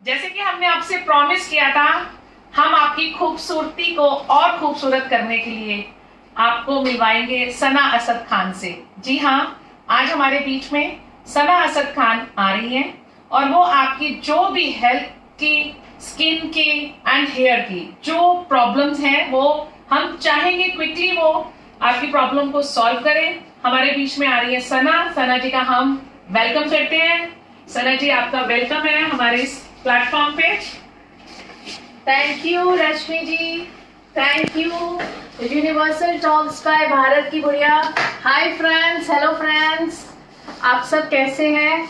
जैसे कि हमने आपसे प्रॉमिस किया था, हम आपकी खूबसूरती को और खूबसूरत करने के लिए आपको मिलवाएंगे सना असद खान से। जी हाँ, आज हमारे बीच में सना असद खान आ रही हैं और वो आपकी जो भी हेल्थ की, स्किन की एंड हेयर की जो प्रॉब्लम्स हैं वो हम चाहेंगे क्विकली वो आपकी प्रॉब्लम को सॉल्व करें। हमारे बीच में आ रही है सना जी का हम वेलकम करते हैं। सना जी, आपका वेलकम है हमारे इस प्लेटफॉर्म पे। Thank you Rashmi ji, thank you Universal Talks by Bharat की गुड़िया। हाय फ्रेंड्स, हेलो फ्रेंड्स, आप सब कैसे हैं?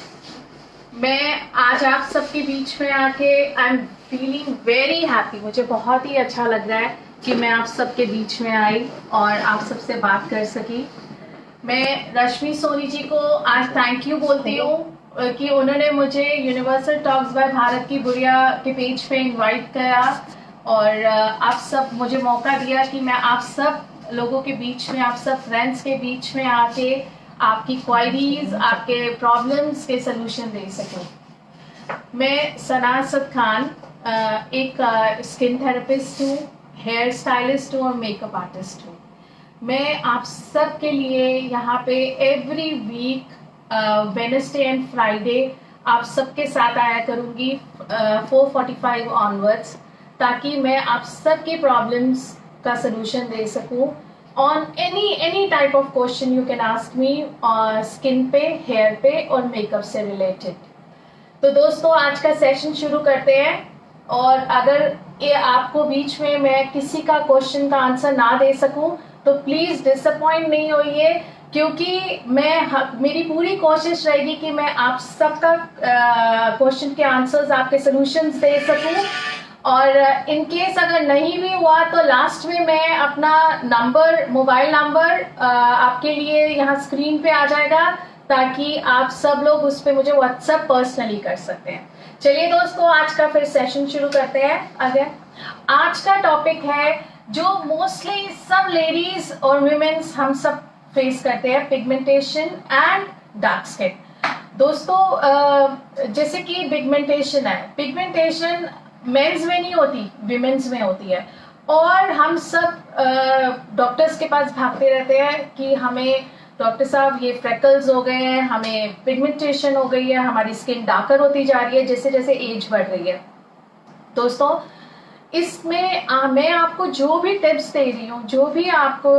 मैं आज आप सबके बीच में आके I am feeling very happy. मुझे बहुत ही अच्छा लग रहा है कि मैं आप सबके बीच में आई और आप सबसे बात कर सकी। मैं रश्मि सोनी जी को आज थैंक यू बोलती हूँ कि उन्होंने मुझे यूनिवर्सल टॉक्स बाय भारत की गुड़िया के पेज पे इनवाइट किया और आप सब मुझे मौका दिया कि मैं आप सब लोगों के बीच में, आप सब फ्रेंड्स के बीच में आके आपकी क्वायरीज, आपके प्रॉब्लम्स के सलूशन दे सकूं। मैं सना असद खान एक स्किन थेरेपिस्ट हूँ, हेयर स्टाइलिस्ट हूँ और मेकअप आर्टिस्ट हूँ। मैं आप सब के लिए यहाँ पे every week Wednesday and Friday आप सबके साथ आया करूँगी 4:45 ऑनवर्ड्स, ताकि मैं आप सबकी प्रॉब्लम्स का सलूशन दे सकूँ on any type of question you can ask me, skin पे, हेयर पे और मेकअप से रिलेटेड। तो दोस्तों, आज का सेशन शुरू करते हैं। और अगर ये आपको बीच में मैं किसी का क्वेश्चन का आंसर ना दे सकूं तो प्लीज डिसअपॉइंट नहीं होइए, क्योंकि मेरी पूरी कोशिश रहेगी कि मैं आप सबका क्वेश्चन के आंसर्स, आपके सॉल्यूशंस दे सकूं। और इन केस अगर नहीं भी हुआ तो लास्ट में मैं अपना नंबर, मोबाइल नंबर आपके लिए यहाँ स्क्रीन पे आ जाएगा, ताकि आप सब लोग उस पर मुझे व्हाट्सएप पर्सनली कर सकते हैं। चलिए दोस्तों, आज का फिर सेशन शुरू करते हैं। अगर आज का टॉपिक है जो मोस्टली सब लेडीज और वुमेन्स हम सब फेस करते हैं, पिगमेंटेशन एंड डार्क स्किन। दोस्तों, जैसे कि पिगमेंटेशन है, पिगमेंटेशन मेंस में नहीं होती, विमेन्स में होती है। और हम सब डॉक्टर्स के पास भागते रहते हैं कि हमें डॉक्टर साहब ये फ्रेकल्स हो गए हैं, हमें पिगमेंटेशन हो गई है, हमारी स्किन डार्कर होती जा रही है जैसे जैसे एज बढ़ रही है। दोस्तों, इसमें मैं आपको जो भी टिप्स दे रही हूँ, जो भी आपको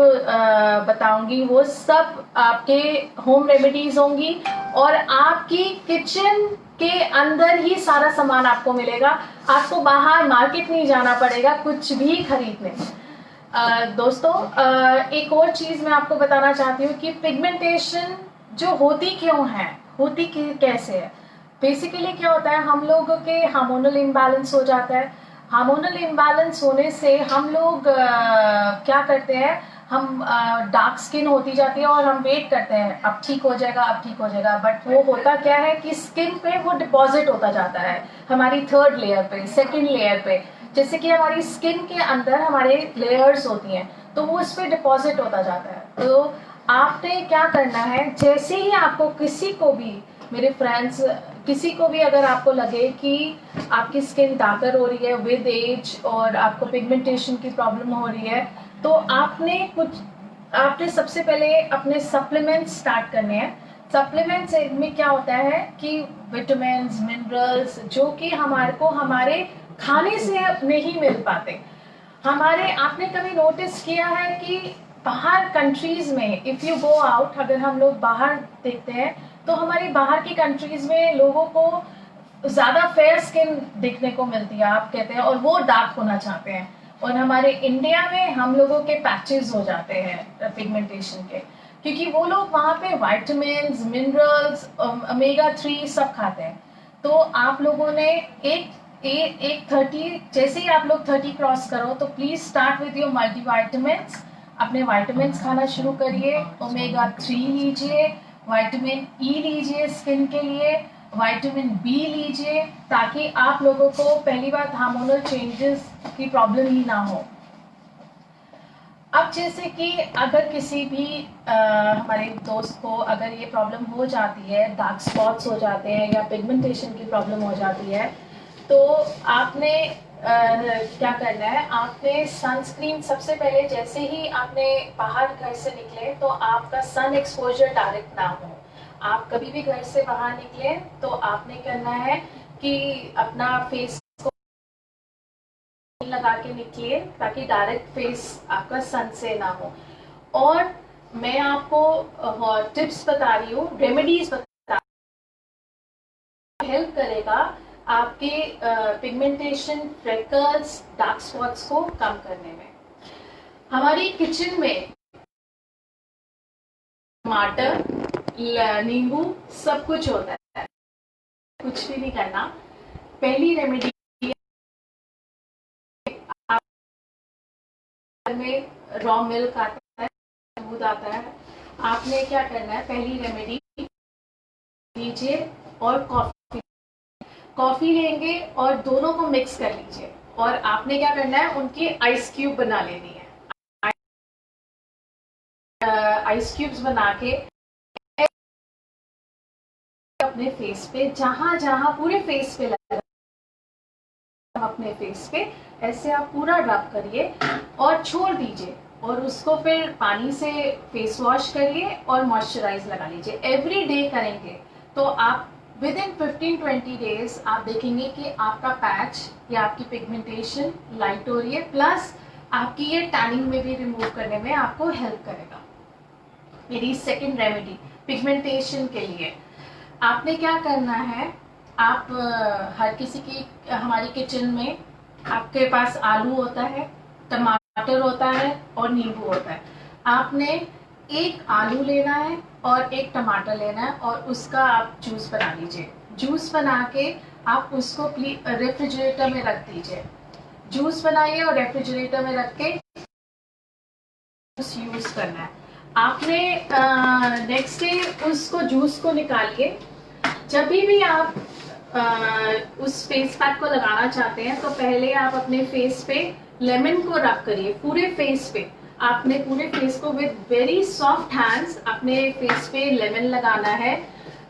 बताऊंगी, वो सब आपके होम रेमेडीज होंगी और आपकी किचन के अंदर ही सारा सामान आपको मिलेगा। आपको बाहर मार्केट नहीं जाना पड़ेगा कुछ भी खरीदने। दोस्तों, एक और चीज मैं आपको बताना चाहती हूँ कि पिगमेंटेशन जो होती क्यों है, होती कैसे है। बेसिकली क्या होता है, हम लोगों के हार्मोनल इम्बैलेंस हो जाता है। हार्मोनल इम्बैलेंस होने से हम लोग क्या करते हैं, हम डार्क स्किन होती जाती है और हम वेट करते हैं अब ठीक हो जाएगा, अब ठीक हो जाएगा। बट वो होता क्या है कि स्किन पे वो डिपॉजिट होता जाता है, हमारी थर्ड लेयर पे, सेकंड लेयर पे। जैसे कि हमारी स्किन के अंदर हमारे लेयर्स होती हैं, तो वो इस पे डिपॉजिट होता जाता है। तो आपने क्या करना है, जैसे ही आपको किसी को भी, मेरे फ्रेंड्स, किसी को भी अगर आपको लगे कि आपकी स्किन डार्कर हो रही है विद एज और आपको पिगमेंटेशन की प्रॉब्लम हो रही है, तो आपने सबसे पहले अपने सप्लीमेंट्स स्टार्ट करने हैं। सप्लीमेंट्स में क्या होता है कि विटामिन, मिनरल्स जो कि हमारे खाने से नहीं मिल पाते। आपने कभी नोटिस किया है कि बाहर कंट्रीज में, इफ यू गो आउट, अगर हम लोग बाहर देखते हैं तो हमारी बाहर की कंट्रीज में लोगों को ज्यादा फेयर स्किन दिखने को मिलती है, आप कहते हैं, और वो डार्क होना चाहते हैं। और हमारे इंडिया में हम लोगों के पैचेस हो जाते हैं पिगमेंटेशन के, क्योंकि वो लोग वहाँ पे विटामिन, मिनरल्स, ओमेगा 3 सब खाते हैं। तो आप लोगों ने एक 30, जैसे ही आप लोग 30 क्रॉस करो तो please start with your multivitamin. अपने विटामिन खाना शुरू करिए, ओमेगा 3 लीजिए, विटामिन ई लीजिए स्किन के लिए, विटामिन बी लीजिए, ताकि आप लोगों को पहली बात हार्मोनल चेंजेस की प्रॉब्लम ही ना हो। अब जैसे कि अगर किसी भी हमारे दोस्त को अगर ये प्रॉब्लम हो जाती है, डार्क स्पॉट्स हो जाते हैं या पिगमेंटेशन की प्रॉब्लम हो जाती है, तो आपने क्या करना है, आपने सनस्क्रीन सबसे पहले जैसे ही आपने बाहर घर से निकले तो आपका सन एक्सपोजर डायरेक्ट ना हो। आप कभी भी घर से बाहर निकले तो आपने करना है कि अपना फेस को लगा के निकलिए ताकि डायरेक्ट फेस आपका सन से ना हो। और मैं आपको टिप्स बता रही हूँ, रेमेडीज बता हेल्प करेगा आपके पिगमेंटेशन, फ्रेकल्स, डार्क स्पॉट्स को कम करने में। हमारी किचन में टमाटर, नींबू सब कुछ होता है, कुछ भी नहीं करना। पहली रेमेडी में रॉ मिल्क आता है, दूध आता है। आपने क्या करना है, पहली रेमेडी लीजिए और कॉफी लेंगे और दोनों को मिक्स कर लीजिए। और आपने क्या करना है, उनकी आइस क्यूब बना लेनी है। आइस क्यूब्स बना के अपने फेस पे, जहां जहां पूरे फेस पे लगा, अपने फेस पे ऐसे आप पूरा रब करिए और छोड़ दीजिए। और उसको फिर पानी से फेस वॉश करिए और मॉइस्चराइज लगा लीजिए। एवरी डे करेंगे तो आप विद इन 15-20 डेज आप देखेंगे कि आपका पैच या आपकी पिगमेंटेशन लाइट हो रही है, प्लस आपकी ये टैनिंग में भी रिमूव करने में आपको हेल्प करेगा। मेरी सेकेंड रेमेडी पिगमेंटेशन के लिए, आपने क्या करना है, आप हर किसी की, हमारी किचन में आपके पास आलू होता है, टमाटर होता है और नींबू होता है। आपने एक आलू लेना है और एक टमाटर लेना है और उसका आप जूस बना लीजिए। जूस बना के आप उसको रेफ्रिजरेटर में रख दीजिए। जूस बनाइए और रेफ्रिजरेटर में रख के जूस यूज करना है। आपने नेक्स्ट डे उसको जूस को निकालिए। जब भी आप उस फेस पैक को लगाना चाहते हैं तो पहले आप अपने फेस पे लेमन को रब करिए, पूरे फेस पे। आपने पूरे फेस को विद वेरी सॉफ्ट हैंड्स अपने फेस पे लेमन लगाना है।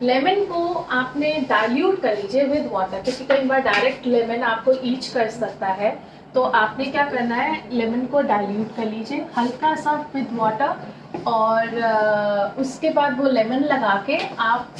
लेमन को आपने डाइल्यूट कर लीजिए विद वाटर, क्योंकि कई बार डायरेक्ट लेमन आपको ईच कर सकता है। तो आपने क्या करना है, लेमन को डाइल्यूट कर लीजिए हल्का सा विद वाटर, और उसके बाद वो लेमन लगा के आप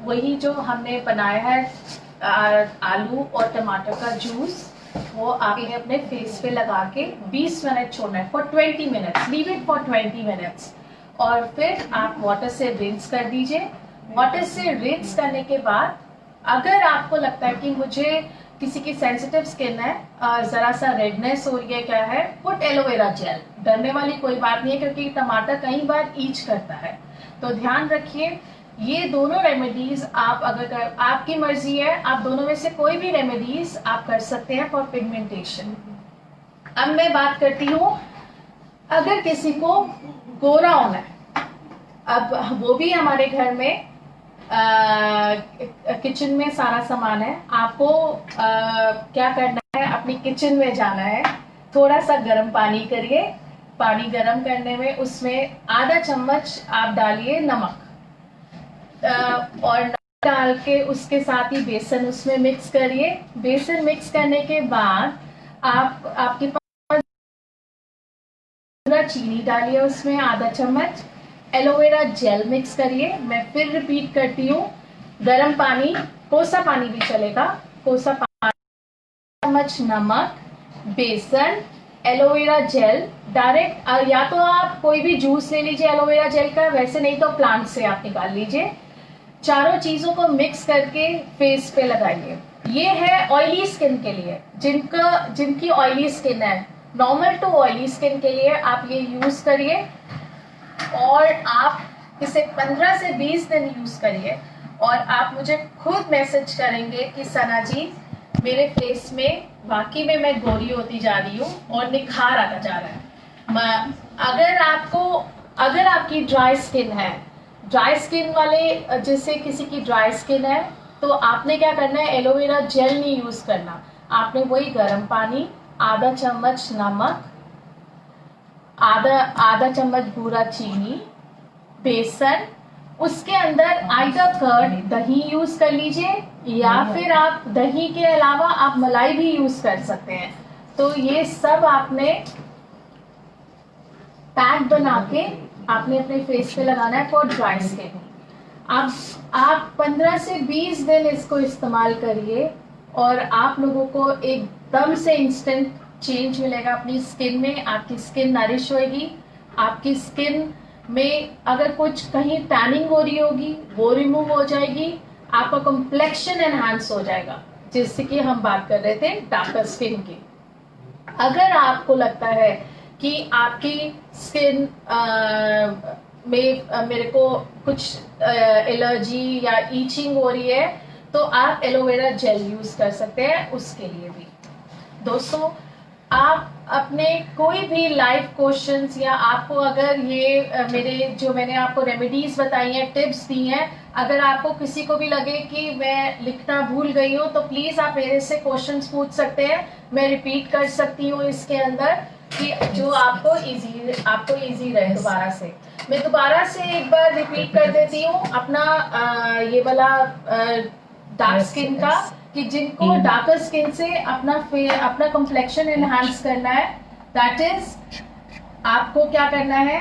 वही जो हमने बनाया है आलू और टमाटर का जूस, वो आपने अपने फेस पे लगा के 20 मिनट छोड़ना है, for 20 minutes, leave it for 20 minutes. और फिर आप वाटर से रिंस कर दीजिए। वाटर से रिंस करने के बाद अगर आपको लगता है कि मुझे किसी की सेंसिटिव स्किन है, जरा सा रेडनेस हो रही है, क्या है, पुट एलोवेरा जेल। डरने वाली कोई बात नहीं है, क्योंकि टमाटर कई बार ईच करता है। तो ध्यान रखिए, ये दोनों रेमेडीज आप अगर आपकी मर्जी है, आप दोनों में से कोई भी रेमेडीज आप कर सकते हैं फॉर पिगमेंटेशन। अब मैं बात करती हूँ, अगर किसी को गोरा होना है, अब वो भी हमारे घर में किचन में सारा सामान है। आपको क्या करना है, अपनी किचन में जाना है, थोड़ा सा गर्म पानी करिए। पानी गर्म करने में उसमें आधा चम्मच आप डालिए नमक, और नमक डाल के उसके साथ ही बेसन उसमें मिक्स करिए। बेसन मिक्स करने के बाद आपके पास चीनी डालिए, उसमें आधा चम्मच एलोवेरा जेल मिक्स करिए। मैं फिर रिपीट करती हूँ, गर्म पानी, कोसा पानी भी चलेगा, कोसा पानी, चम्मच नमक, बेसन, एलोवेरा जेल डायरेक्ट, या तो आप कोई भी जूस ले लीजिए एलोवेरा जेल का, वैसे नहीं तो प्लांट से आप निकाल लीजिए। चारों चीजों को मिक्स करके फेस पे लगाइए। ये है ऑयली स्किन के लिए, जिनकी ऑयली स्किन है, नॉर्मल टू ऑयली स्किन के लिए आप ये यूज करिए। और आप इसे 15 से 20 दिन यूज करिए और आप मुझे खुद मैसेज करेंगे कि सना जी, मेरे फेस में वाकई में मैं गोरी होती जा रही हूँ और निखार आता जा रहा है। अगर आपकी ड्राई स्किन है, ड्राई स्किन वाले, जैसे किसी की ड्राई स्किन है, तो आपने क्या करना है, एलोवेरा जेल नहीं यूज करना। आपने वही गर्म पानी, आधा चम्मच नमक, आधा चम्मच भूरा चीनी, बेसन उसके अंदर आइदर कर्ड दही यूज कर लीजिए या फिर आप दही के अलावा आप मलाई भी यूज कर सकते हैं। तो ये सब आपने पैक बना के आपने अपने फेस पे लगाना है फॉर ड्राई स्किन। आप 15 से 20 दिन इसको इस्तेमाल करिए और आप लोगों को एकदम से इंस्टेंट चेंज मिलेगा अपनी स्किन में। आपकी स्किन नरिश होगी, आपकी स्किन में अगर कुछ कहीं टैनिंग हो रही होगी वो रिमूव हो जाएगी, आपका कॉम्प्लेक्शन एनहांस हो जाएगा, जिससे कि हम बात कर रहे थे डार्कर स्किन की। अगर आपको लगता है कि आपकी स्किन में मेरे को कुछ एलर्जी या ईचिंग हो रही है तो आप एलोवेरा जेल यूज कर सकते हैं उसके लिए भी। दोस्तों, आप अपने कोई भी लाइफ क्वेश्चंस या आपको अगर ये मैंने आपको रेमेडीज बताई हैं, टिप्स दी हैं, अगर आपको किसी को भी लगे कि मैं लिखना भूल गई हूँ तो प्लीज आप मेरे से क्वेश्चंस पूछ सकते हैं। मैं रिपीट कर सकती हूँ इसके अंदर कि जो आपको इजी रहे। दोबारा से मैं दोबारा से एक बार रिपीट कर देती हूँ अपना ये वाला डार्क स्किन का, कि जिनको डार्कर स्किन से अपना कॉम्प्लेक्शन एनहांस करना है, दैट इज आपको क्या करना है,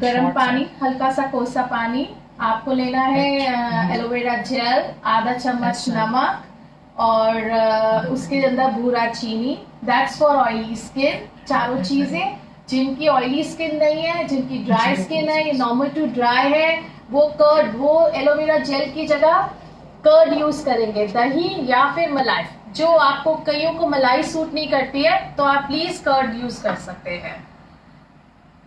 गर्म पानी, हल्का सा कोसा पानी, आपको लेना है एलोवेरा जेल, आधा चम्मच नमक और उसके अंदर भूरा चीनी। That's for oily skin. चारों चीजें, जिनकी ऑयली स्किन नहीं है, जिनकी ड्राई स्किन है, ये नॉर्मल टू ड्राई है, वो एलोवेरा जेल की जगह कर्ड यूज करेंगे, दही या फिर मलाई। जो आपको कईयों को मलाई सूट नहीं करती है तो आप प्लीज कर्ड यूज कर सकते हैं।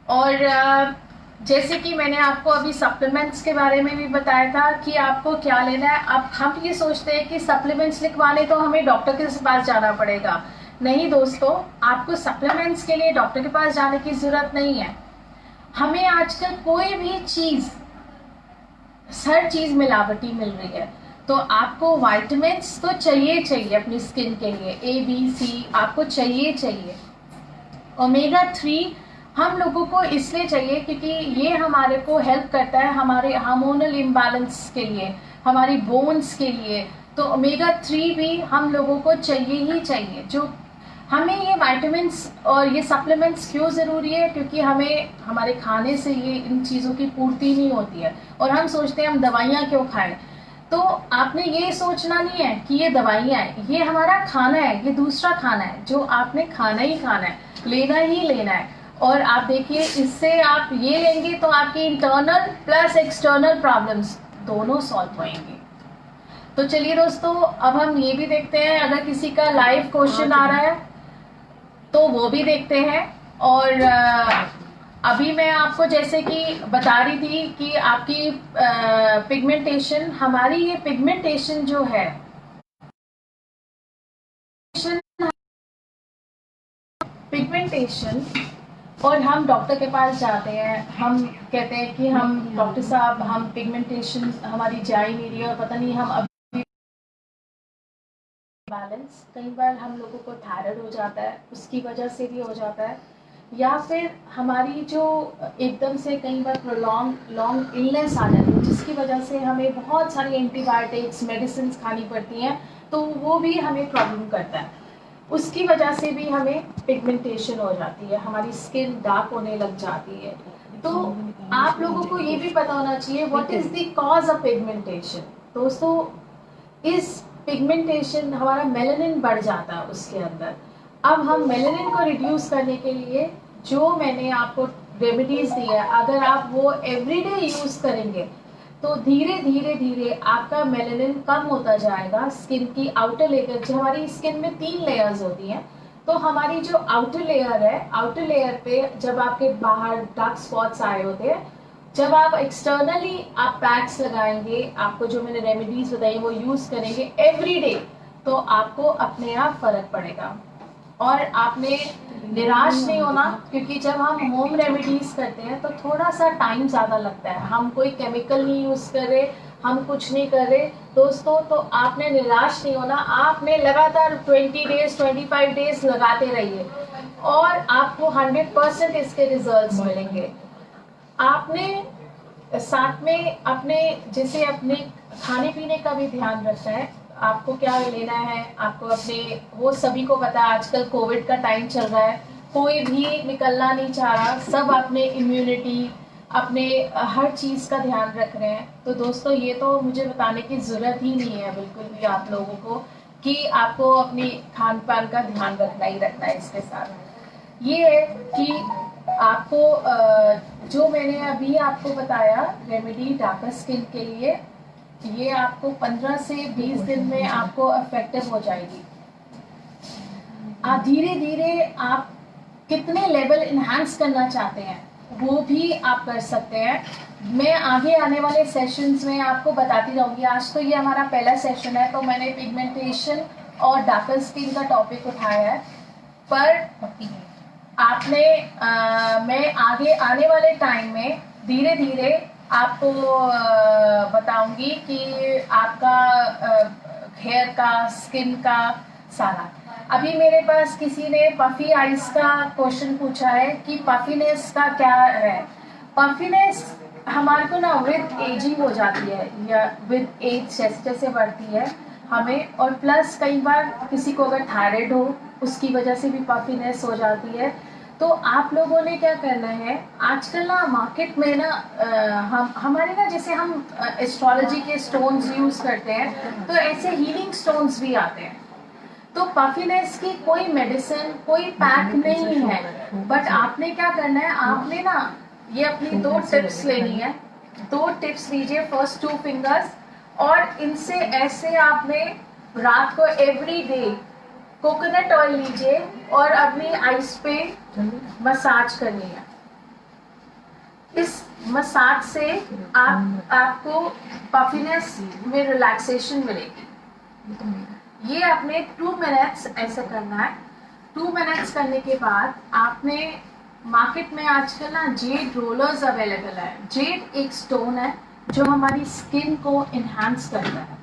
और जैसे कि मैंने आपको अभी सप्लीमेंट्स के बारे में भी बताया था कि आपको क्या लेना है। अब हम ये सोचते हैं कि सप्लीमेंट्स लिखवाने तो हमें डॉक्टर के पास जाना पड़ेगा। नहीं दोस्तों, आपको सप्लीमेंट्स के लिए डॉक्टर के पास जाने की जरूरत नहीं है। हमें आजकल कोई भी चीज, हर चीज मिलावटी मिल रही है, तो आपको वाइटामिन्स तो चाहिए अपनी स्किन के लिए, ABC आपको चाहिए। ओमेगा 3 हम लोगों को इसलिए चाहिए क्योंकि ये हमारे को हेल्प करता है हमारे हार्मोनल इम्बैलेंस के लिए, हमारी बोन्स के लिए। तो ओमेगा 3 भी हम लोगों को चाहिए। जो हमें ये विटामिन्स और ये सप्लीमेंट्स क्यों ज़रूरी है, क्योंकि हमें हमारे खाने से ये इन चीज़ों की पूर्ति नहीं होती है और हम सोचते हैं हम दवाइयाँ क्यों खाएं। तो आपने ये सोचना नहीं है कि ये दवाइयाँ हैं, ये हमारा खाना है, ये दूसरा खाना है जो आपने खाना ही खाना है, लेना ही लेना है। और आप देखिए, इससे आप ये लेंगे तो आपकी इंटरनल प्लस एक्सटर्नल प्रॉब्लम्स दोनों सॉल्व होंगे। तो चलिए दोस्तों, अब हम ये भी देखते हैं, अगर किसी का लाइव क्वेश्चन आ रहा है तो वो भी देखते हैं। और अभी मैं आपको जैसे कि बता रही थी कि आपकी पिगमेंटेशन, हमारी ये पिगमेंटेशन जो है, पिगमेंटेशन, और हम डॉक्टर के पास जाते हैं, हम कहते हैं कि हम डॉक्टर साहब, हम पिगमेंटेशन हमारी जा ही नहीं रही है और पता नहीं हम अभी बैलेंस, कई बार हम लोगों को थायराइड हो जाता है, उसकी वजह से भी हो जाता है, या फिर हमारी जो एकदम से कई बार लॉन्ग इलनेस आ जाती है जिसकी वजह से हमें बहुत सारी एंटीबायोटिक्स मेडिसिन खानी पड़ती हैं, तो वो भी हमें प्रॉब्लम करता है। उसकी वजह से भी हमें पिगमेंटेशन हो जाती है, हमारी स्किन डार्क होने लग जाती है। तो आप लोगों को ये भी पता होना चाहिए what is the cause of pigmentation. दोस्तों, इस पिगमेंटेशन, हमारा मेलानिन बढ़ जाता है उसके अंदर। अब हम मेलानिन को रिड्यूस करने के लिए जो मैंने आपको रेमेडीज दी है, अगर आप वो एवरीडे यूज करेंगे तो धीरे धीरे आपका मेलानिन कम होता जाएगा। स्किन की आउटर लेयर, जो हमारी स्किन में 3 लेयर्स होती हैं, तो हमारी जो आउटर लेयर है, आउटर लेयर पे जब आपके बाहर डार्क स्पॉट्स आए होते हैं, जब आप एक्सटर्नली आप पैक्स लगाएंगे, आपको जो मैंने रेमेडीज बताई वो यूज करेंगे एवरीडे, तो आपको अपने आप फर्क पड़ेगा। और आपने निराश नहीं होना, क्योंकि जब हम होम रेमेडीज करते हैं तो थोड़ा सा टाइम ज़्यादा लगता है, हम कोई केमिकल नहीं यूज़ कर रहे, हम कुछ नहीं कर रहे दोस्तों। तो आपने निराश नहीं होना, आपने लगातार 20 डेज 25 डेज लगाते रहिए और आपको 100% इसके रिजल्ट्स मिलेंगे। आपने साथ में अपने जैसे अपने खाने पीने का भी ध्यान रखना है, आपको क्या लेना है, आपको अपने वो सभी को पता है आजकल कोविड का टाइम चल रहा है, कोई भी निकलना नहीं चाह रहा, सब अपने इम्यूनिटी अपने हर चीज़ का ध्यान रख रहे हैं। तो दोस्तों ये तो मुझे बताने की ज़रूरत ही नहीं है बिल्कुल भी आप लोगों को कि आपको अपनी खान पान का ध्यान रखना ही रखना है। इसके साथ ये है कि आपको जो मैंने अभी आपको बताया रेमेडी डार्कर स्किन के लिए, ये आपको 15 से 20 दिन में आपको इफेक्टिव हो जाएगी। आप धीरे धीरे आप कितने लेवल इन्हांस करना चाहते हैं वो भी आप कर सकते हैं। मैं आगे आने वाले सेशंस में आपको बताती रहूँगी। आज तो ये हमारा पहला सेशन है, तो मैंने पिगमेंटेशन और डार्कर स्किन का टॉपिक उठाया है, पर आपने मैं आगे आने वाले टाइम में धीरे धीरे आपको बताऊंगी कि आपका हेयर का, स्किन का सारा। अभी मेरे पास किसी ने पफी आइज का क्वेश्चन पूछा है कि पफीनेस का क्या है। पफीनेस हमारे को ना विद एजिंग हो जाती है या विद एज जैसे जैसे बढ़ती है हमें, और प्लस कई बार किसी को अगर थायराइड हो उसकी वजह से भी पफीनेस हो जाती है। तो आप लोगों ने क्या करना है, आजकल ना मार्केट में ना हमारे ना जैसे हम एस्ट्रोलॉजी के स्टोन्स यूज करते हैं, तो ऐसे हीलिंग स्टोन्स भी आते हैं। तो पफीनेस की कोई मेडिसिन, कोई पैक नहीं है, बट आपने क्या करना है, आपने ना ये अपनी 2 टिप्स लेनी है। 2 टिप्स लीजिए, फर्स्ट 2 फिंगर्स, और इनसे ऐसे आपने रात को एवरी डे कोकोनट ऑयल लीजिए और अपनी आइस पे मसाज करनी है। इस मसाज से आपको पफीनेस में रिलैक्सेशन मिलेगी। ये आपने 2 मिनट्स ऐसे करना है। 2 मिनट्स करने के बाद आपने मार्केट में आजकल ना जेड रोलर्स अवेलेबल है। जेड एक स्टोन है जो हमारी स्किन को इन्हांस करता है,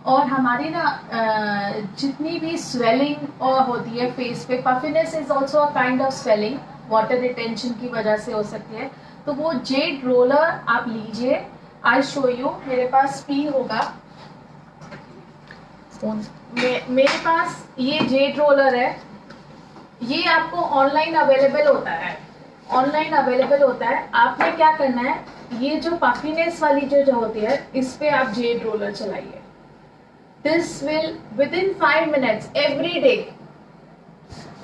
और हमारी ना जितनी भी स्वेलिंग और होती है फेस पे, puffiness is also a kind of swelling, water retention की वजह से हो सकती है। तो वो जेड रोलर आप लीजिए, आई शो यू, मेरे पास पी होगा, मेरे पास ये जेड रोलर है। ये आपको ऑनलाइन अवेलेबल होता है, ऑनलाइन अवेलेबल होता है। आपने क्या करना है, ये जो पफीनेस वाली जो होती है, इस पे आप जेड रोलर चलाइए। This will within 5 minutes every day,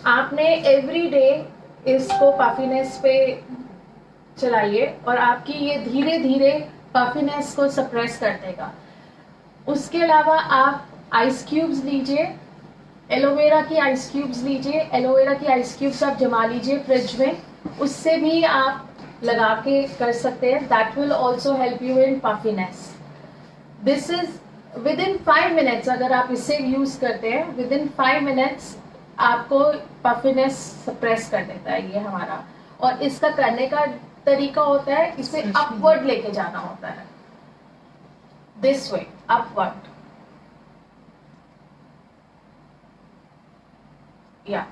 आपने every day इसको पफीनेस पे चलाइए और आपकी ये धीरे धीरे पफीनेस को सप्रेस कर देगा। उसके अलावा आप आइस क्यूब्स लीजिए, एलोवेरा की आइस क्यूब्स लीजिए, एलोवेरा की आइस क्यूब्स आप जमा लीजिए फ्रिज में, उससे भी आप लगा के कर सकते हैं। That will also help you in puffiness. This is with in 5 minutes, अगर आप इसे यूज करते हैं विद इन 5 मिनट्स आपको पफीनेस सप्रेस कर देता है ये हमारा। और इसका करने का तरीका होता है, इसे अपवर्ड लेके जाना होता है, दिस वे अपवर्ड, या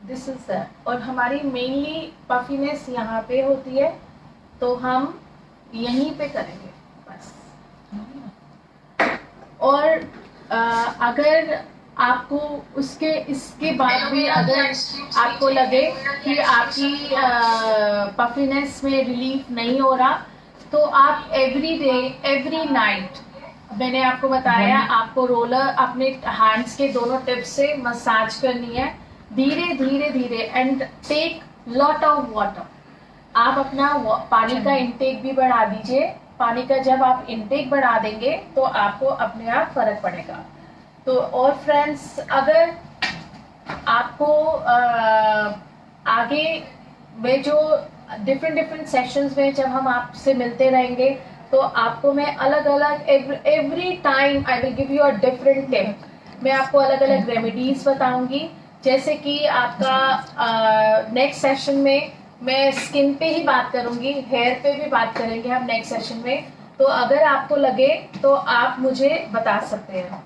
दिस इज दैट। और हमारी मेनली पफीनेस यहाँ पे होती है, तो हम यहीं पे करेंगे बस। और अगर आपको उसके इसके बाद भी अगर आपको लगे कि आपकी पफीनेस में रिलीफ नहीं हो रहा, तो आप एवरी डे एवरी नाइट, मैंने आपको बताया, आपको रोलर अपने हैंड्स के दोनों टिप्स से मसाज करनी है धीरे धीरे धीरे, and take lot of water. आप अपना पानी का इंटेक भी बढ़ा दीजिए। पानी का जब आप इंटेक बढ़ा देंगे तो आपको अपने आप फर्क पड़ेगा। तो और फ्रेंड्स, अगर आपको आगे में जो डिफरेंट सेशंस में जब हम आपसे मिलते रहेंगे, तो आपको मैं अलग अलग every time I will give you a different tip. मैं आपको अलग अलग रेमेडीज बताऊंगी, जैसे कि आपका नेक्स्ट सेशन में मैं स्किन पे ही बात करूंगी, हेयर पे भी बात करेंगे हम नेक्स्ट सेशन में। तो अगर आपको लगे तो आप मुझे बता सकते हैं।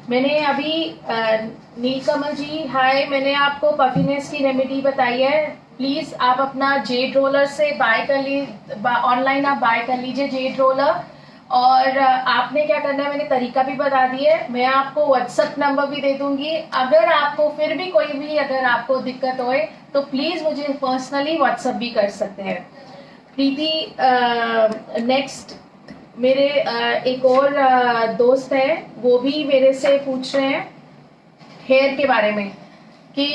मैंने अभी नीलकमल जी हाय, मैंने आपको पफीनेस की रेमेडी बताई है, प्लीज आप अपना जेड रोलर से बाय कर ली, ऑनलाइन आप बाय कर लीजिए जेड रोलर। और आपने क्या करना है, मैंने तरीका भी बता दिया है, मैं आपको व्हाट्सएप नंबर भी दे दूंगी। अगर आपको फिर भी कोई भी अगर आपको दिक्कत होए तो प्लीज मुझे पर्सनली व्हाट्सएप भी कर सकते हैं। प्रीति, नेक्स्ट मेरे एक और दोस्त है, वो भी मेरे से पूछ रहे हैं हेयर के बारे में कि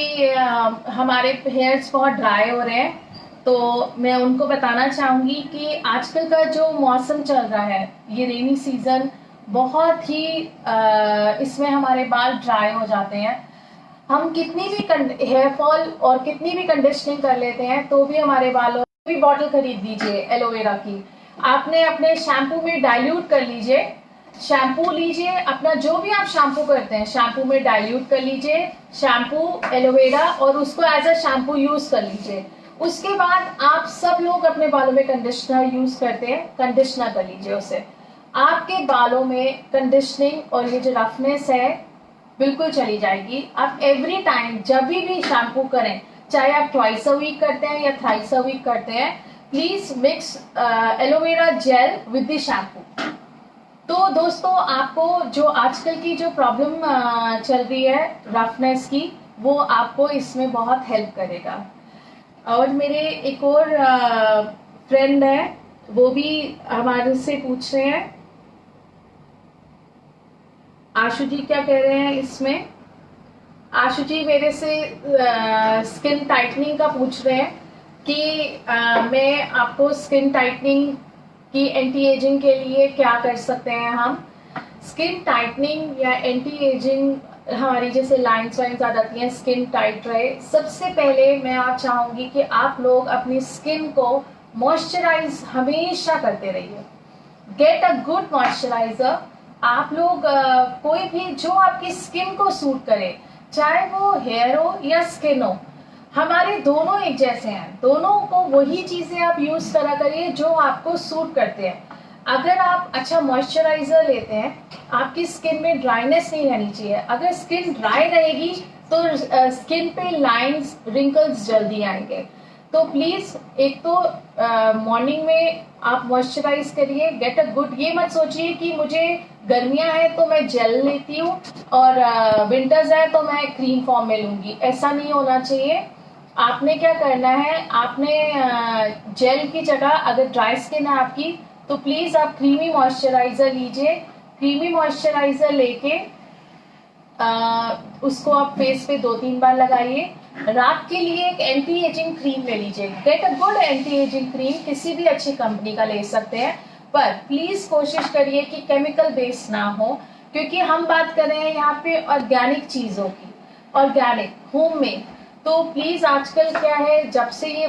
हमारे हेयर्स बहुत ड्राई हो रहे हैं। तो मैं उनको बताना चाहूंगी कि आजकल का जो मौसम चल रहा है, ये रेनी सीजन, बहुत ही इसमें हमारे बाल ड्राई हो जाते हैं। हम कितनी भी हेयर फॉल और कितनी भी कंडीशनिंग कर लेते हैं तो भी हमारे बालों भी बॉटल खरीद लीजिए एलोवेरा की, आपने अपने शैम्पू में डाइल्यूट कर लीजिए। शैम्पू लीजिए अपना, जो भी आप शैम्पू करते हैं शैम्पू में डाइल्यूट कर लीजिए शैम्पू एलोवेरा, और उसको एज अ शैम्पू यूज कर लीजिए। उसके बाद आप सब लोग अपने बालों में कंडीशनर यूज करते हैं, कंडीशनर कर लीजिए उसे। आपके बालों में कंडीशनिंग और ये जो रफनेस है बिल्कुल चली जाएगी। आप एवरी टाइम जब भी शैम्पू करें, चाहे आप ट्वाइस अ वीक करते हैं या थ्राइस अ वीक करते हैं, please mix aloe vera gel with the shampoo. तो दोस्तों, आपको जो आजकल की जो प्रॉब्लम चल रही है रफनेस की, वो आपको इसमें बहुत हेल्प करेगा। और मेरे एक और फ्रेंड है, वो भी हमारे से पूछ रहे हैं। आशु जी क्या कह रहे हैं इसमें? आशु जी मेरे से स्किन टाइटनिंग का पूछ रहे हैं कि मैं आपको स्किन टाइटनिंग की एंटी एजिंग के लिए क्या कर सकते हैं हम। स्किन टाइटनिंग या एंटी एजिंग, हमारी जैसे लाइन्स वाइन्स आ जाती हैं, स्किन टाइट रहे, सबसे पहले मैं आप चाहूंगी कि आप लोग अपनी स्किन को मॉइस्चराइज हमेशा करते रहिए। Get a good moisturiser. आप लोग कोई भी जो आपकी स्किन को सूट करे, चाहे वो हेयर हो या स्किन हो, हमारे दोनों एक जैसे हैं, दोनों को वही चीजें आप यूज करा करिए जो आपको सूट करते हैं। अगर आप अच्छा मॉइस्चराइजर लेते हैं, आपकी स्किन में ड्राइनेस नहीं रहनी चाहिए। अगर स्किन ड्राई रहेगी तो स्किन पे लाइंस, रिंकल्स जल्दी आएंगे। तो प्लीज एक तो मॉर्निंग में आप मॉइस्चराइज करिए, गेट अ गुड। ये मत सोचिए कि मुझे गर्मियां हैं तो मैं जेल लेती हूँ और विंटर्स है तो मैं क्रीम फॉर्म में लूंगी, ऐसा नहीं होना चाहिए। आपने क्या करना है, आपने जेल की जगह, अगर ड्राई स्किन है आपकी, तो प्लीज आप क्रीमी मॉइस्चराइजर लीजिए। क्रीमी मॉइस्चराइजर लेके उसको आप फेस पे 2-3 बार लगाइए। रात के लिए एक एंटी एजिंग क्रीम ले लीजिए। Get a good anti ageing cream, किसी भी अच्छी कंपनी का ले सकते हैं, पर प्लीज कोशिश करिए कि केमिकल बेस्ड ना हो, क्योंकि हम बात कर रहे हैं यहाँ पे ऑर्गेनिक चीजों की, ऑर्गेनिक होममेड। तो प्लीज, आजकल क्या है, जब से ये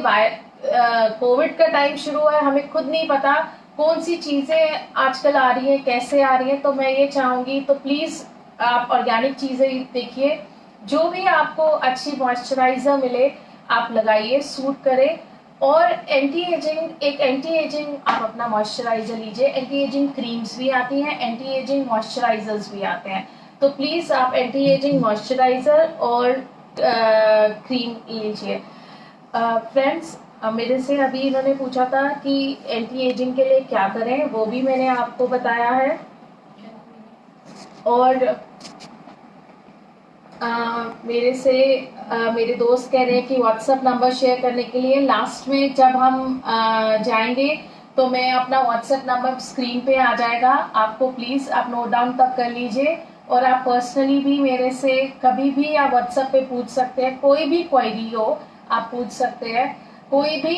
कोविड का टाइम शुरू है, हमें खुद नहीं पता कौन सी चीजें आजकल आ रही है, कैसे आ रही है। तो मैं ये चाहूंगी, तो प्लीज आप ऑर्गेनिक चीजें देखिए, जो भी आपको अच्छी मॉइस्चराइजर मिले आप लगाइए, सूट करे। और एंटी एजिंग, एक एंटी एजिंग आप अपना मॉइस्चराइजर लीजिए। एंटी एजिंग क्रीम्स भी आती हैं, एंटी एजिंग मॉइस्चराइजर्स भी आते हैं। तो प्लीज आप एंटी एजिंग मॉइस्चराइजर और क्रीम लीजिए। फ्रेंड्स, मेरे से अभी इन्होंने पूछा था कि एंटी एजिंग के लिए क्या करें, वो भी मैंने आपको बताया है। और मेरे से मेरे दोस्त कह रहे हैं कि व्हाट्सएप नंबर शेयर करने के लिए। लास्ट में जब हम जाएंगे तो मैं अपना व्हाट्सएप नंबर स्क्रीन पे आ जाएगा, आपको प्लीज आप नोट डाउन तक कर लीजिए। और आप पर्सनली भी मेरे से कभी भी आप व्हाट्सएप पे पूछ सकते हैं, कोई भी क्वेरी हो आप पूछ सकते हैं, कोई भी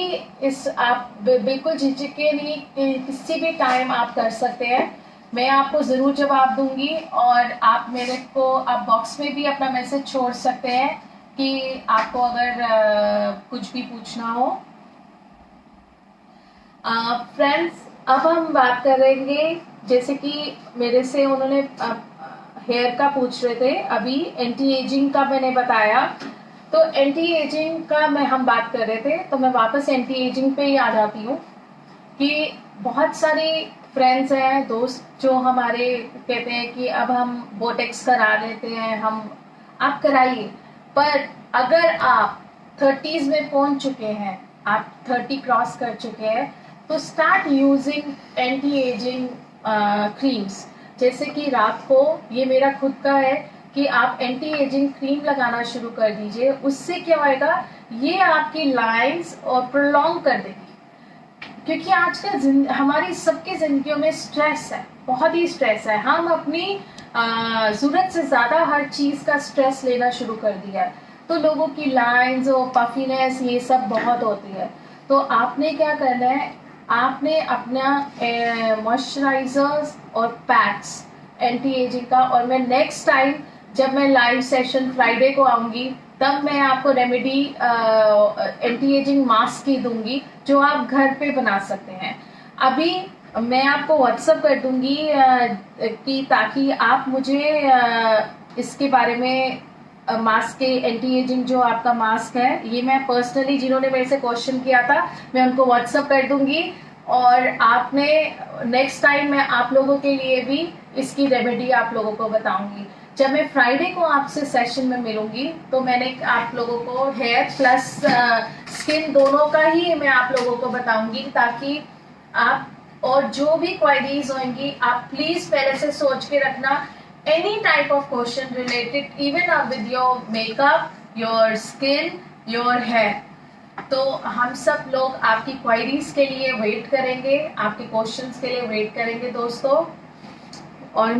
इस आप बिल्कुल झिझके नहीं, किसी भी टाइम आप कर सकते हैं, मैं आपको जरूर जवाब दूंगी। और आप मेरे को आप बॉक्स में भी अपना मैसेज छोड़ सकते हैं कि आपको अगर कुछ भी पूछना हो। फ्रेंड्स, अब हम बात करेंगे, जैसे कि मेरे से उन्होंने हेयर का पूछ रहे थे, अभी एंटी एजिंग का मैंने बताया। तो एंटी एजिंग का हम बात कर रहे थे, तो मैं वापस एंटी एजिंग पे ही आ जाती हूँ कि बहुत सारी फ्रेंड्स हैं, दोस्त जो हमारे कहते हैं कि अब हम बोटेक्स करा लेते हैं, हम आप कराइए। पर अगर आप 30s में पहुंच चुके हैं, आप 30 क्रॉस कर चुके हैं, तो start using anti ageing creams. जैसे कि रात को, ये मेरा खुद का है, कि आप एंटी एजिंग क्रीम लगाना शुरू कर दीजिए। उससे क्या होएगा, ये आपकी लाइंस और प्रोलॉन्ग कर देगी। क्योंकि आजकल हमारी सबकी जिंदगियों में स्ट्रेस है, बहुत ही स्ट्रेस है। हम अपनी जरूरत से ज़्यादा हर चीज़ का स्ट्रेस लेना शुरू कर दिया है, तो लोगों की लाइंस और पफीनेस ये सब बहुत होती है। तो आपने क्या करना है, आपने अपना मॉइस्चराइजर्स और पैक्स एंटी एजिंग का, और मैं नेक्स्ट टाइम जब मैं लाइव सेशन फ्राइडे को आऊंगी तब मैं आपको रेमेडी एंटी एजिंग मास्क की दूंगी जो आप घर पे बना सकते हैं। अभी मैं आपको व्हाट्सअप कर दूंगी कि ताकि आप मुझे इसके बारे में मास्क के एंटी एजिंग जो आपका मास्क है, ये मैं पर्सनली जिन्होंने मेरे से क्वेश्चन किया था मैं उनको व्हाट्सअप कर दूंगी। और आपने नेक्स्ट टाइम मैं आप लोगों के लिए भी इसकी रेमेडी आप लोगों को बताऊंगी। जब मैं फ्राइडे को आपसे सेशन में मिलूंगी तो मैंने आप लोगों को हेयर प्लस स्किन दोनों का ही मैं आप लोगों को बताऊंगी, ताकि आप, और जो भी क्वेरीज होंगी आप प्लीज पहले से सोच के रखना। Any type of question related even with your makeup, your skin, your hair, तो हम सब लोग आपकी क्वेरीज के लिए वेट करेंगे, आपके क्वेश्चंस के लिए वेट करेंगे दोस्तों। और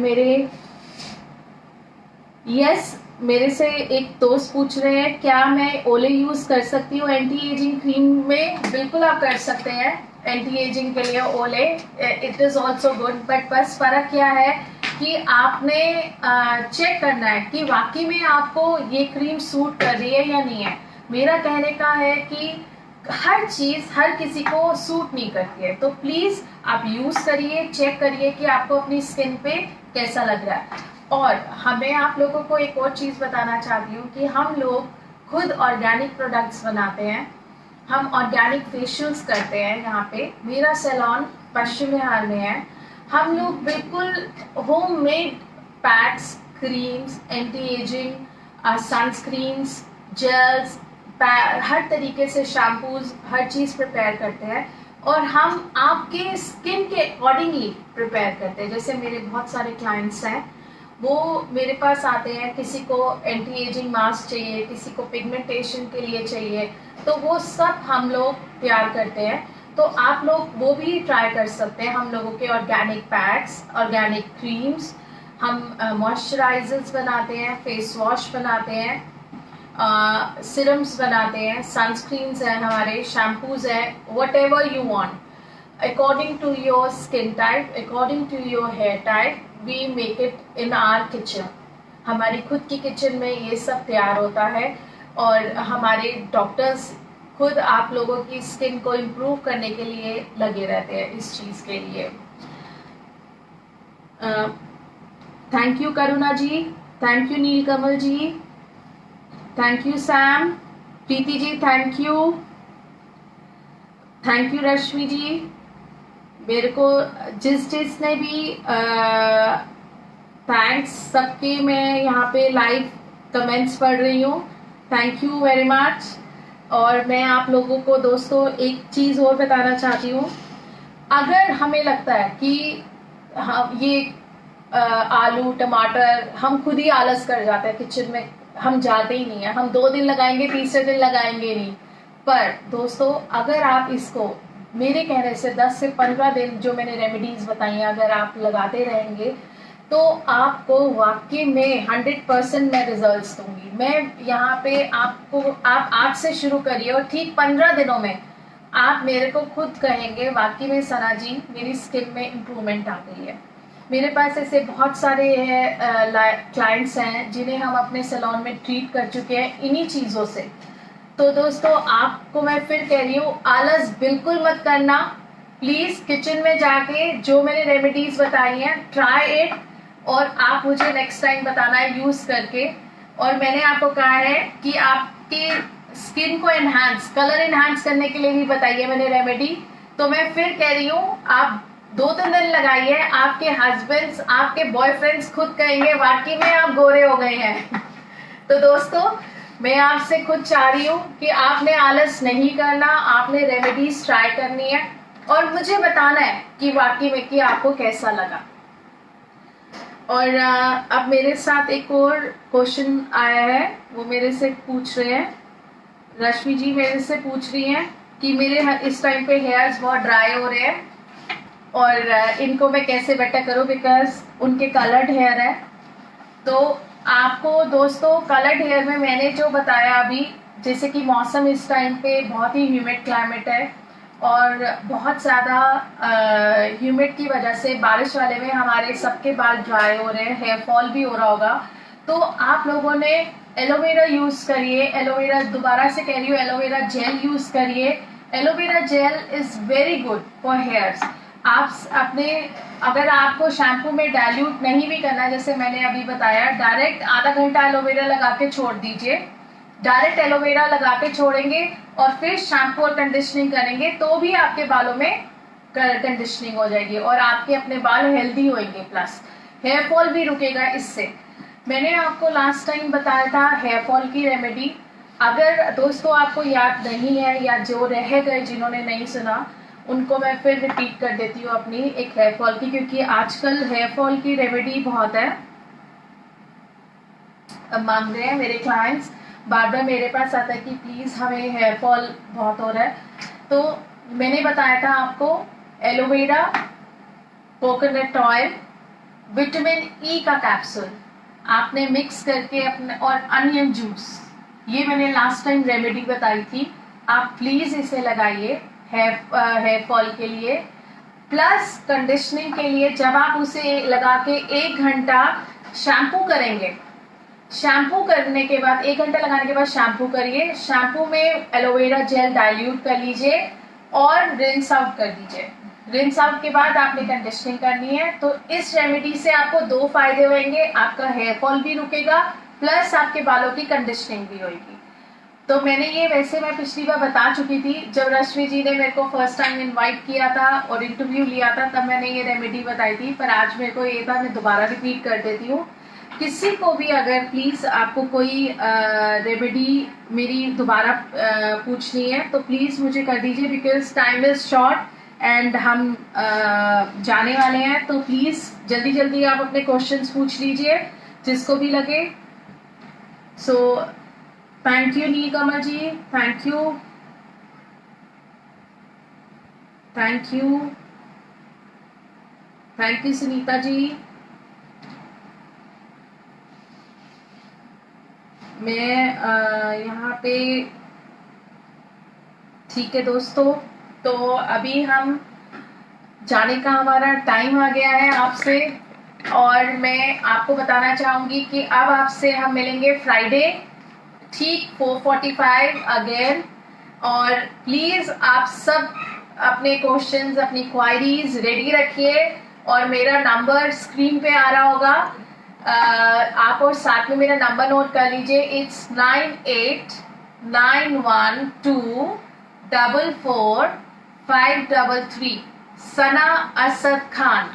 मेरे से एक दोस्त पूछ रहे हैं क्या मैं ओले यूज कर सकती हूँ एंटी एजिंग क्रीम में। बिल्कुल आप कर सकते हैं एंटी एजिंग के लिए ओले, it is also good. But बस फर्क क्या है कि आपने चेक करना है कि वाकई में आपको ये क्रीम सूट कर रही है या नहीं है। मेरा कहने का है कि हर चीज हर किसी को सूट नहीं करती है, तो प्लीज आप यूज करिए, चेक करिए कि आपको अपनी स्किन पे कैसा लग रहा है। और हमें आप लोगों को एक और चीज बताना चाहती हूँ कि हम लोग खुद ऑर्गेनिक प्रोडक्ट्स बनाते हैं, हम ऑर्गेनिक फेशियल्स करते हैं। यहाँ पे मेरा सैलून पश्चिम बिहार में है। हम लोग बिल्कुल homemade packs, creams, anti ageing sunscreens, gels, हर तरीके से शैम्पूज, हर चीज़ प्रिपेयर करते हैं और हम आपके स्किन के अकॉर्डिंगली प्रिपेयर करते हैं। जैसे मेरे बहुत सारे क्लाइंट्स हैं, वो मेरे पास आते हैं, किसी को एंटी एजिंग मास्क चाहिए, किसी को पिगमेंटेशन के लिए चाहिए, तो वो सब हम लोग तैयार करते हैं। तो आप लोग वो भी ट्राई कर सकते हैं। हम लोगों के ऑर्गेनिक पैक्स, ऑर्गेनिक क्रीम्स, हम मॉइस्चराइजर्स बनाते हैं, फेस वॉश बनाते हैं, सिरम्स बनाते हैं, सनस्क्रीन्स हैं हमारे, शैम्पूज हैं, whatever you want according to your skin type, according to your hair type, we make it in our kitchen. हमारी खुद की किचन में ये सब तैयार होता है और हमारे डॉक्टर्स खुद आप लोगों की स्किन को इम्प्रूव करने के लिए लगे रहते हैं इस चीज़ के लिए। Thank you Karuna ji, thank you Neelkamal ji, thank you Sam, Preeti ji thank you Rashmi ji. मेरे को जिसने भी थैंक्स सबके मैं यहाँ पे लाइव कमेंट्स पढ़ रही हूँ, थैंक यू वेरी मच। और मैं आप लोगों को दोस्तों एक चीज़ और बताना चाहती हूँ। अगर हमें लगता है कि हम ये आलू टमाटर, हम खुद ही आलस कर जाते हैं किचन में, हम जाते ही नहीं है, हम 2 दिन लगाएंगे, तीसरे दिन लगाएंगे नहीं। पर दोस्तों अगर आप इसको मेरे कहने से 10 से 15 दिन जो मैंने रेमेडीज बताई हैं अगर आप लगाते रहेंगे तो आपको वाकई में 100% मैं रिजल्ट्स दूंगी। मैं यहाँ पे आपको, आप आज से शुरू करिए और ठीक 15 दिनों में आप मेरे को खुद कहेंगे वाकई में सना जी मेरी स्किन में इम्प्रूवमेंट आ गई है। मेरे पास ऐसे बहुत सारे क्लाइंट्स हैं जिन्हें हम अपने सैलून में ट्रीट कर चुके हैं इन्हीं चीज़ों से। तो दोस्तों आपको मैं फिर कह रही हूँ, आलस बिल्कुल मत करना। प्लीज किचन में जाके जो मैंने रेमेडीज बताई हैं ट्राई इट और आप मुझे नेक्स्ट टाइम बताना है यूज करके। और मैंने आपको कहा है कि आपकी स्किन को एनहांस, कलर एनहांस करने के लिए भी बताई है मैंने रेमेडी। तो मैं फिर कह रही हूँ आप 2-3 दिन लगाइए, आपके हस्बैंड्स, आपके बॉयफ्रेंड्स खुद कहेंगे वाकई में आप गोरे हो गए हैं। तो दोस्तों मैं आपसे खुद चाह रही हूँ कि आपने आलस नहीं करना, आपने रेमेडीज ट्राई करनी है और मुझे बताना है कि वाकई में कि आपको कैसा लगा। और अब मेरे साथ एक और क्वेश्चन आया है, वो मेरे से पूछ रहे हैं, रश्मि जी मेरे से पूछ रही हैं कि मेरे इस टाइम पे हेयर्स बहुत ड्राई हो रहे हैं और इनको मैं कैसे बेटर करूं बिकॉज उनके कलर्ड हेयर है। तो आपको दोस्तों कलर्ड हेयर में मैंने जो बताया अभी, जैसे कि मौसम इस टाइम पे बहुत ही ह्यूमिड क्लाइमेट है और बहुत ज़्यादा ह्यूमिड की वजह से बारिश वाले में हमारे सबके बाल ड्राई हो रहे हैं, हेयर फॉल भी हो रहा होगा। तो आप लोगों ने एलोवेरा यूज़ करिए, एलोवेरा दोबारा से कह रही हूँ, एलोवेरा जेल यूज़ करिए। Aloe vera gel is very good for hairs. आप अपने अगर आपको शैम्पू में डाइल्यूट नहीं भी करना है, जैसे मैंने अभी बताया, डायरेक्ट आधा घंटा एलोवेरा लगा के छोड़ दीजिए। डायरेक्ट एलोवेरा लगा के छोड़ेंगे और फिर शैम्पू और कंडीशनिंग करेंगे तो भी आपके बालों में कंडीशनिंग हो जाएगी और आपके अपने बाल हेल्दी होंगे, प्लस हेयर फॉल भी रुकेगा इससे। मैंने आपको लास्ट टाइम बताया था हेयर फॉल की रेमेडी। अगर दोस्तों आपको याद नहीं है या जो रह गए जिन्होंने नहीं सुना, उनको मैं फिर रिपीट कर देती हूँ अपनी एक हेयर फॉल की, क्योंकि आजकल हेयर फॉल की रेमेडी बहुत है, अब मांग रहे हैं मेरे क्लाइंट्स, बार बार मेरे पास आता है कि प्लीज़ हमें हेयर फॉल बहुत हो रहा है। तो मैंने बताया था आपको aloe vera, coconut oil, vitamin E का कैप्सूल आपने मिक्स करके अपने, और अनियन जूस, ये मैंने लास्ट टाइम रेमेडी बताई थी। आप प्लीज़ इसे लगाइए हेयर फॉल के लिए, प्लस कंडीशनिंग के लिए। जब आप उसे लगा के 1 घंटा शैम्पू करेंगे, शैम्पू करने के बाद 1 घंटा लगाने के बाद शैम्पू करिए, शैम्पू में एलोवेरा जेल डाइल्यूट कर लीजिए और रिंस आउट कर दीजिए। रिंस आउट के बाद आपने कंडीशनिंग करनी है। तो इस रेमेडी से आपको 2 फायदे होंगे, आपका हेयर फॉल भी रुकेगा प्लस आपके बालों की कंडीशनिंग भी होगी। तो मैंने ये वैसे मैं पिछली बार बता चुकी थी, जब रश्मि जी ने मेरे को फर्स्ट टाइम इनवाइट किया था और इंटरव्यू लिया था, तब मैंने ये रेमेडी बताई थी, पर आज मेरे को ये था मैं दोबारा रिपीट कर देती हूँ। किसी को भी अगर प्लीज़ आपको कोई रेमेडी मेरी दोबारा पूछनी है तो प्लीज़ मुझे कर दीजिए, because time is short and हम जाने वाले हैं। तो प्लीज़ जल्दी जल्दी आप अपने क्वेश्चंस पूछ लीजिए जिसको भी लगे। So thank you Neelkamal ji, thank you, thank you, thank you Sunita ji. मैं यहाँ पे, ठीक है दोस्तों, तो अभी हम जाने का हमारा टाइम आ गया है आपसे, और मैं आपको बताना चाहूँगी कि अब आपसे हम मिलेंगे फ्राइडे ठीक 4:45 अगेन। और प्लीज़ आप सब अपने क्वेश्चंस, अपनी क्वायरीज रेडी रखिए और मेरा नंबर स्क्रीन पे आ रहा होगा, आप और साथ में मेरा नंबर नोट कर लीजिए। इट्स 9891244533। सना असद खान,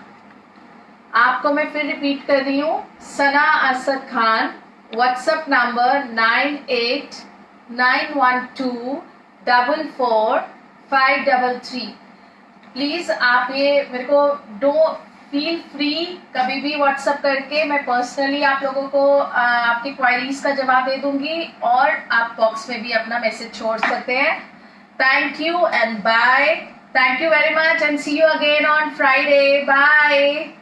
आपको मैं फिर रिपीट कर रही हूँ, Sana Asad Khan. WhatsApp number 9891244533। Please आप ये मेरे को फील फ्री कभी भी व्हाट्सएप करके, मैं पर्सनली आप लोगों को आपकी क्वायरीज का जवाब दे दूंगी और आप बॉक्स में भी अपना मैसेज छोड़ सकते हैं। Thank you and bye. Thank you very much and see you again on Friday. Bye.